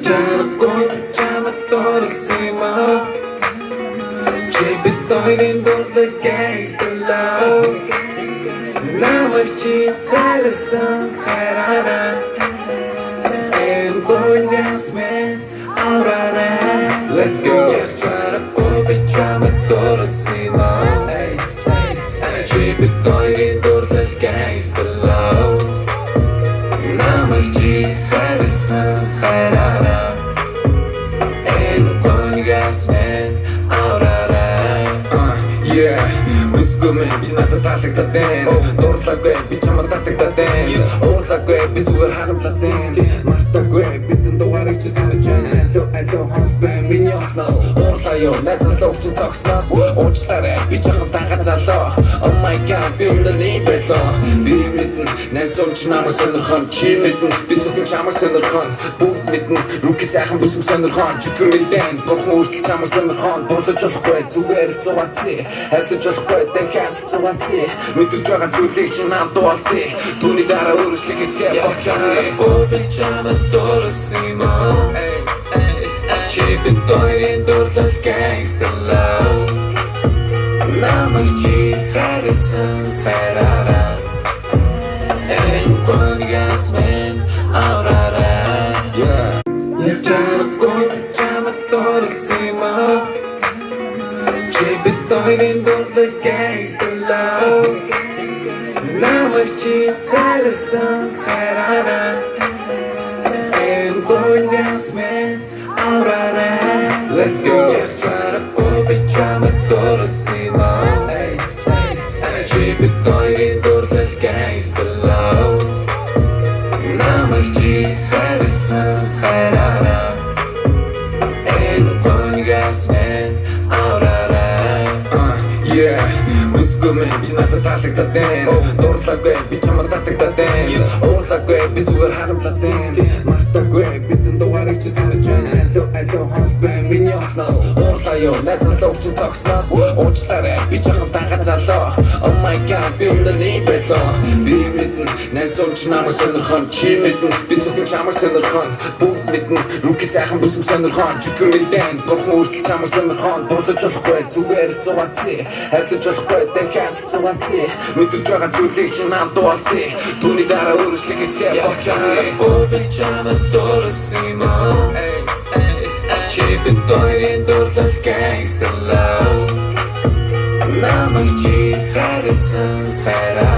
Jargon chama todo cima. Chip it on in the gangsta love. Now I cheat at the sun, and boy, yes, man, alright. Let's go. Jargon chama todo cima. Chip it on in the gangsta love. Now I cheat at the sun, and boy, yes, man, alright. Yeah, үсгүй мэн чи надад таалагдсан. Дурлаггүй би чамд татагдсан. Уурлаагүй би зүгээр харамсалтай. Мартаагүй би зэн дугаарыг чи санаж байна. Алло хонбэ миний орлоо. Уурлаа надад ч цогснос. Уучлаарай би чамд тангаж залоо. Oh my god би өмнөний байлаа. Би мэдэн найзууч намайг сонирхон чи мэдэн би зөвхөн чамайг сонирхон. Бүгд мэдэн рүүки сайхан бүсгүй сонирхон. Чигэр мэдэн бурхан үртэл чамайг сонирхон. Дурлаж болохгүй зүгээр зугаацээ. Хайрлаж болохгүй дахиад зугаацээ. Мэдэрч байгаа зүйлийг чи надад дуалцээ. Түүний дараа өөрчлөх хэсгээ болчихсон. Ой чамд дурсимо. Чипит тойрын дурлал gangsta love. Намайг чи хайрсан хайраараа. And one gas man alright. Yeah. Jargon chama todo cima. Chipit tойрын дурлал gangsta love. Намайг чи хайрсан хайраараа. And one gas man alright. Let's go. Jargon chama todo cima. Chipit tойрын дурлал gangsta love. Намайг чи хайрсан хайраараа. And one gas man alright. Yeah, үсгүй мэн чи надад таалагдсан. Дурлаггүй би чамд татагдсан. Уурлаагүй би зүгээр харамсалтай. Мартаагүй би зэн дугаарыг чи санаж байна. Алло хонбэ миний орлоо. Уурлаа надад ч цогснос. Уучлаарай би чамд тангаж залоо. Oh my god би өмнөний байлаа. Би мэдэн найзууч намайг сонирхон чи мэдэн би зөвхөн чамайг сонирхон. Бүгд мэдэн рүүки сайхан бүсгүй сонирхон. Чигэр мэдэн бурхан үртэл чамайг сонирхон. Дурлаж болохгүй зүгээр зугаацээ. Хайрлаж болохгүй дахиад зугаацээ. Мэдэрч байгаа зүйлийг чи надад дуалцээ. Түүний дараа өөрчлөх хэсгээ болчихсон. Ой чамд дурсимо. Чипит тойрын дурлал gangsta love. Намайг чи хайрсан хайраа.